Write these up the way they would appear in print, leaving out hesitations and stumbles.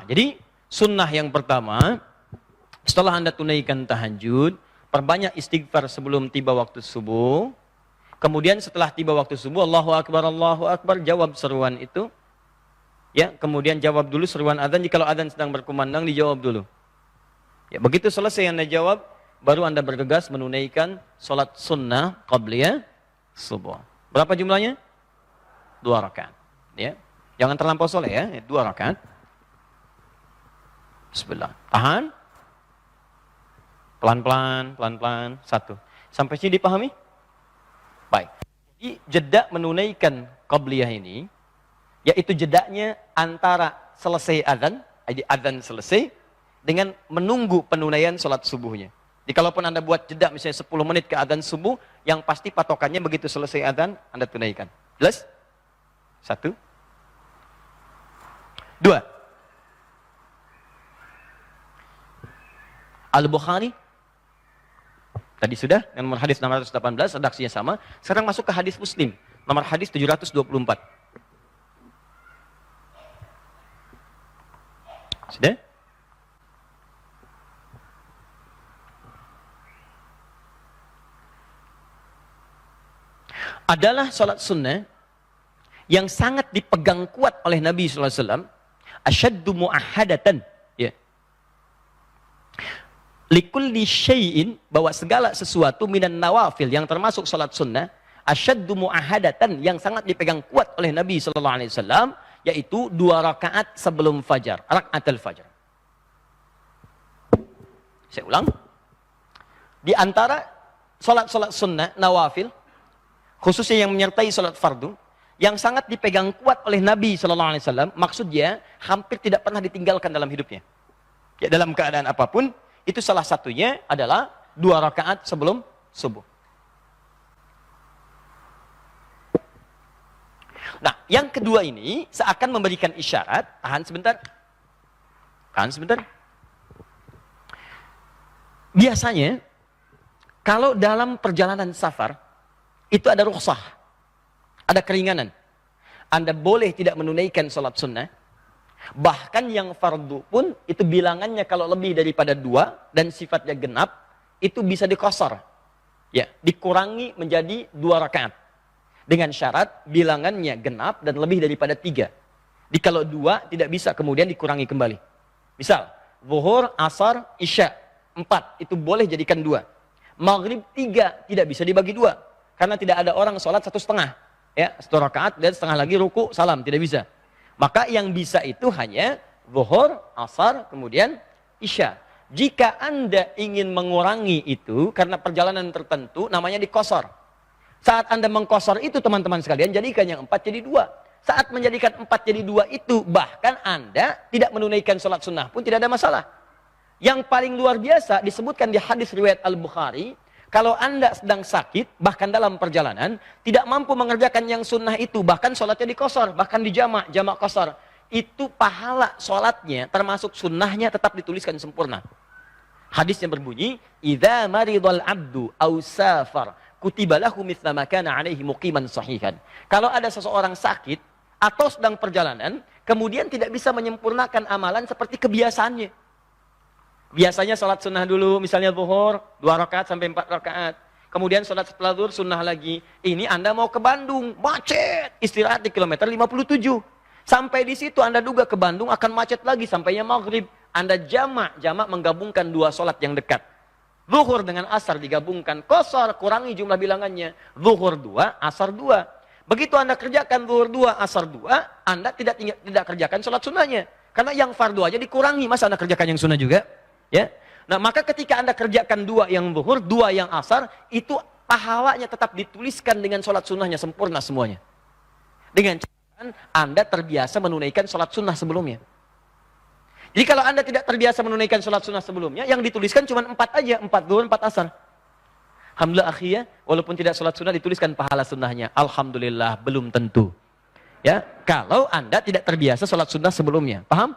Jadi sunnah yang pertama, setelah Anda tunaikan tahajud, perbanyak istighfar sebelum tiba waktu subuh. Kemudian setelah tiba waktu subuh, Allahu Akbar, jawab seruan itu. Ya, kemudian jawab dulu seruan adzan. Jikalau adzan sedang berkumandang, dijawab dulu. Ya, begitu selesai Anda jawab, baru Anda bergegas menunaikan sholat sunnah qabliyah subuh. Berapa jumlahnya? 2 rakaat. Ya, jangan terlampau soleh ya, 2 rakaat. Bismillah. Tahan. Pelan-pelan, pelan-pelan. 1. Sampai sini dipahami? Baik. Jadi jeda menunaikan qabliyah ini, yaitu jedanya antara selesai adzan, jadi adzan selesai, dengan menunggu penunaian sholat subuhnya. Jadi kalaupun Anda buat jeda misalnya 10 menit ke adzan subuh, yang pasti patokannya begitu selesai adzan, Anda tunaikan. Jelas? 1. 2. Al-Bukhari tadi sudah, nomor hadis 618, redaksinya sama. Sekarang masuk ke hadis Muslim, nomor hadis 724. Sudah? Adalah sholat sunnah yang sangat dipegang kuat oleh Nabi SAW. Asyaddu mu'ahadatan. Ya. Likulli syai'in, bahwa segala sesuatu minan nawafil yang termasuk salat sunnah, asyaddu mu'ahadatan, yang sangat dipegang kuat oleh Nabi sallallahu alaihi wasallam, yaitu 2 rakaat sebelum fajar, rakaatul fajar. Saya ulang. Di antara salat-salat sunnah nawafil, khususnya yang menyertai salat fardu, yang sangat dipegang kuat oleh Nabi sallallahu alaihi wasallam, maksudnya hampir tidak pernah ditinggalkan dalam hidupnya. Ya, dalam keadaan apapun. Itu salah satunya adalah 2 rakaat sebelum subuh. Nah, yang kedua ini seakan memberikan isyarat, tahan sebentar. Biasanya, kalau dalam perjalanan safar, itu ada rukhsah, ada keringanan. Anda boleh tidak menunaikan sholat sunnah. Bahkan yang fardu pun itu bilangannya kalau lebih daripada 2 dan sifatnya genap, itu bisa dikosor. Ya, dikurangi menjadi 2 rakaat. Dengan syarat bilangannya genap dan lebih daripada 3. Jadi kalau 2 tidak bisa kemudian dikurangi kembali. Misal, zuhur, asar, isya 4 itu boleh jadikan 2. Maghrib 3 tidak bisa dibagi 2 karena tidak ada orang sholat 1,5. Ya, 1 rakaat dan setengah lagi ruku, salam, tidak bisa. Maka yang bisa itu hanya zuhur, asar, kemudian isya. Jika Anda ingin mengurangi itu karena perjalanan tertentu, namanya dikosor. Saat Anda mengkosor itu teman-teman sekalian, jadikan yang 4 jadi 2. Saat menjadikan 4 jadi 2 itu, bahkan Anda tidak menunaikan sholat sunnah pun tidak ada masalah. Yang paling luar biasa disebutkan di hadis riwayat Al-Bukhari, kalau Anda sedang sakit, bahkan dalam perjalanan, tidak mampu mengerjakan yang sunnah itu, bahkan sholatnya dikosor, bahkan dijamak, jamak kosor, itu pahala sholatnya, termasuk sunnahnya tetap dituliskan sempurna. Hadisnya berbunyi, "Idza maridal abdu aw safar, kutiba lahu mithla ma kana alaihi muqiman sahihan." Kalau ada seseorang sakit atau sedang perjalanan, kemudian tidak bisa menyempurnakan amalan seperti kebiasaannya. Biasanya sholat sunnah dulu, misalnya zuhur, 2 rakaat sampai 4 rakaat. Kemudian sholat setelah zuhur, sunnah lagi. Ini Anda mau ke Bandung, macet. Istirahat di kilometer 57. Sampai di situ Anda duga ke Bandung akan macet lagi sampainya maghrib. Anda jamak menggabungkan 2 sholat yang dekat. Zuhur dengan asar digabungkan, kosor, kurangi jumlah bilangannya. Zuhur 2, asar 2. Begitu Anda kerjakan zuhur 2, asar 2, Anda tidak kerjakan sholat sunnahnya. Karena yang fardu aja dikurangi, masa Anda kerjakan yang sunnah juga? Ya, nah maka ketika Anda kerjakan 2 yang zuhur, 2 yang asar, itu pahalanya tetap dituliskan dengan sholat sunnahnya sempurna semuanya. Dengan catatan Anda terbiasa menunaikan sholat sunnah sebelumnya. Jadi kalau Anda tidak terbiasa menunaikan sholat sunnah sebelumnya, yang dituliskan cuma 4 aja, 4 zuhur, 4 asar. Alhamdulillah akhirnya, walaupun tidak sholat sunnah dituliskan pahala sunnahnya. Alhamdulillah, belum tentu. Ya, kalau Anda tidak terbiasa sholat sunnah sebelumnya, paham?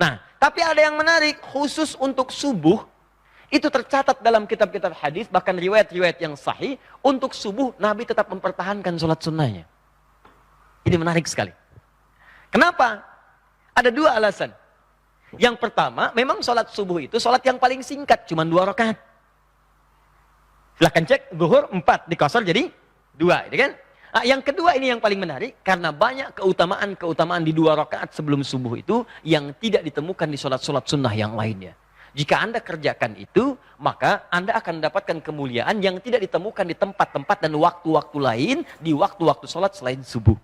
Nah, tapi ada yang menarik, khusus untuk subuh, itu tercatat dalam kitab-kitab hadis, bahkan riwayat-riwayat yang sahih, untuk subuh Nabi tetap mempertahankan sholat sunnahnya. Ini menarik sekali. Kenapa? Ada 2 alasan. Yang pertama, memang sholat subuh itu sholat yang paling singkat, cuma 2 rakaat. Silahkan cek, zuhur 4, dikosor jadi 2, gitu kan? Nah, yang kedua ini yang paling menarik, karena banyak keutamaan di 2 rakaat sebelum subuh itu yang tidak ditemukan di sholat-sholat sunnah yang lainnya. Jika Anda kerjakan itu, maka Anda akan mendapatkan kemuliaan yang tidak ditemukan di tempat-tempat dan waktu-waktu lain, di waktu-waktu sholat selain subuh.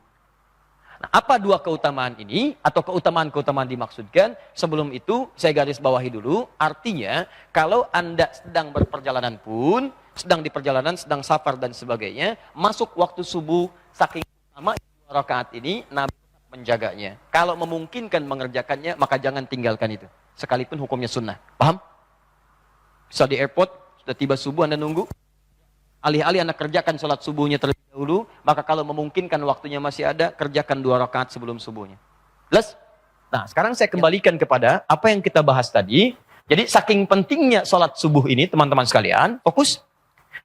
Nah, apa 2 keutamaan ini, atau keutamaan-keutamaan dimaksudkan? Sebelum itu, saya garis bawahi dulu, artinya, kalau Anda sedang berperjalanan pun, sedang di perjalanan, sedang safar dan sebagainya, masuk waktu subuh, saking lama 2 rakaat ini, Nabi menjaganya. Kalau memungkinkan mengerjakannya, maka jangan tinggalkan itu. Sekalipun hukumnya sunnah. Paham? Bisa di airport, sudah tiba subuh Anda nunggu. Alih-alih Anda kerjakan sholat subuhnya terlebih dahulu, maka kalau memungkinkan waktunya masih ada, kerjakan 2 rakaat sebelum subuhnya. Jelas? Nah, sekarang saya kembalikan kepada apa yang kita bahas tadi. Jadi saking pentingnya sholat subuh ini, teman-teman sekalian, fokus.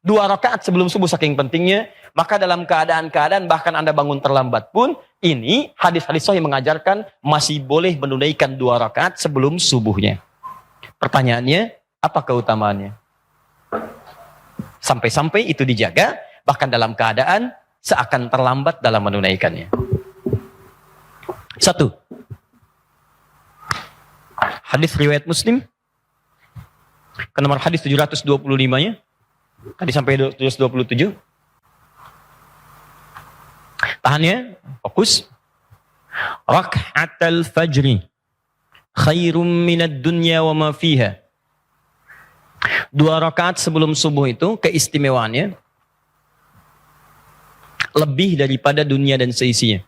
2 rakaat sebelum subuh saking pentingnya, maka dalam keadaan-keadaan bahkan Anda bangun terlambat pun, ini hadis-hadis sahih mengajarkan masih boleh menunaikan 2 rakaat sebelum subuhnya. Pertanyaannya, apa keutamaannya? Sampai-sampai itu dijaga, bahkan dalam keadaan seakan terlambat dalam menunaikannya. 1. Hadis riwayat Muslim, ke nomor hadis 725-nya. Tadi sampai 727. Tahannya, fokus. Rak'atal fajri khairum minad dunya wa ma fiha. 2 rakaat sebelum subuh itu keistimewaannya lebih daripada dunia dan seisinya.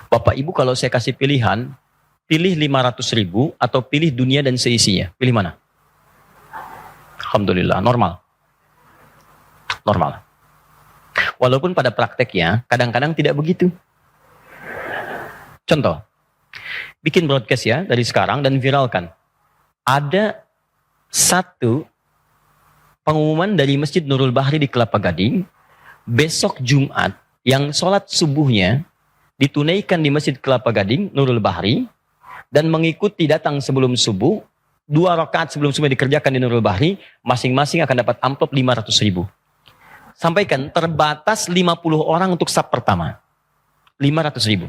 Bapak Ibu, kalau saya kasih pilihan, pilih 500.000 atau pilih dunia dan seisinya, pilih mana? Alhamdulillah, normal. Normal. Walaupun pada prakteknya, kadang-kadang tidak begitu. Contoh, bikin broadcast ya, dari sekarang dan viralkan. Ada 1 pengumuman dari Masjid Nurul Bahri di Kelapa Gading, besok Jumat, yang sholat subuhnya ditunaikan di Masjid Kelapa Gading, Nurul Bahri, dan mengikuti datang sebelum subuh, 2 rakaat sebelum subuh dikerjakan di Nurul Bahri, masing-masing akan dapat amplop 500.000. Sampaikan, terbatas 50 orang untuk sab pertama. 500.000.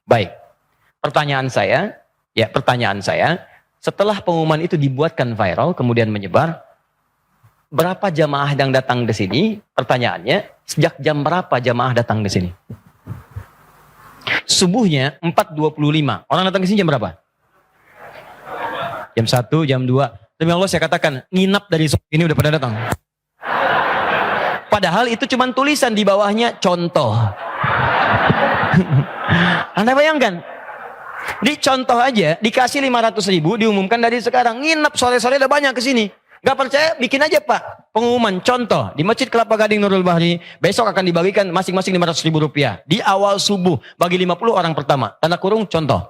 Baik. Pertanyaan saya, setelah pengumuman itu dibuatkan viral, kemudian menyebar, berapa jamaah yang datang ke sini? Pertanyaannya, sejak jam berapa jamaah datang ke sini? Subuhnya 4.25. Orang datang ke sini jam berapa? Jam 1, jam 2. Demi Allah saya katakan, nginap dari sore ini udah pada datang. Padahal itu cuma tulisan di bawahnya, contoh. Anda bayangkan? Di contoh aja, dikasih 500.000, diumumkan dari sekarang. Nginap sore-sore udah banyak ke sini. Gak percaya, bikin aja Pak. Pengumuman, contoh. Di Masjid Kelapa Gading Nurul Bahri, besok akan dibagikan masing-masing 500.000 rupiah. Di awal subuh, bagi 50 orang pertama. Tanda kurung, contoh.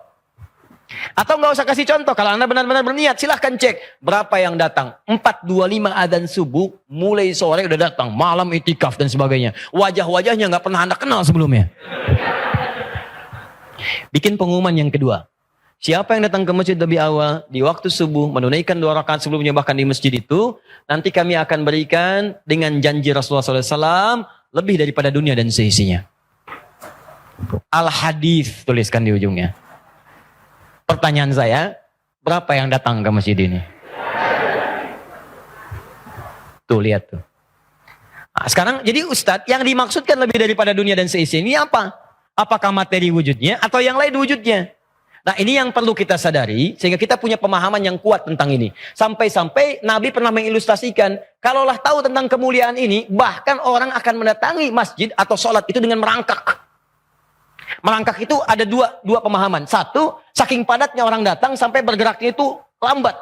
Atau nggak usah kasih contoh, kalau Anda benar-benar berniat, silahkan cek berapa yang datang. 4.25 adzan subuh, mulai sore udah datang, malam itikaf dan sebagainya. Wajah-wajahnya nggak pernah Anda kenal sebelumnya. Bikin pengumuman yang kedua. Siapa yang datang ke masjid lebih awal, di waktu subuh, menunaikan 2 rakaat sebelumnya bahkan di masjid itu, nanti kami akan berikan dengan janji Rasulullah SAW, lebih daripada dunia dan seisinya. Al-Hadis, tuliskan di ujungnya. Pertanyaan saya, berapa yang datang ke masjid ini? Tuh, lihat tuh. Nah, sekarang, jadi Ustadz, yang dimaksudkan lebih daripada dunia dan seisi ini apa? Apakah materi wujudnya atau yang lain wujudnya? Nah, ini yang perlu kita sadari, sehingga kita punya pemahaman yang kuat tentang ini. Sampai-sampai Nabi pernah mengilustrasikan, kalaulah tahu tentang kemuliaan ini, bahkan orang akan mendatangi masjid atau sholat itu dengan merangkak. Merangkak itu ada dua pemahaman. 1, saking padatnya orang datang sampai bergeraknya itu lambat.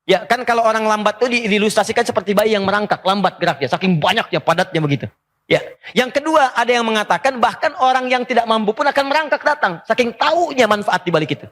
Ya kan, kalau orang lambat itu diilustrasikan seperti bayi yang merangkak, lambat geraknya, saking banyaknya, padatnya begitu. Ya. Yang kedua, ada yang mengatakan bahkan orang yang tidak mampu pun akan merangkak datang, saking taunya manfaat di balik itu.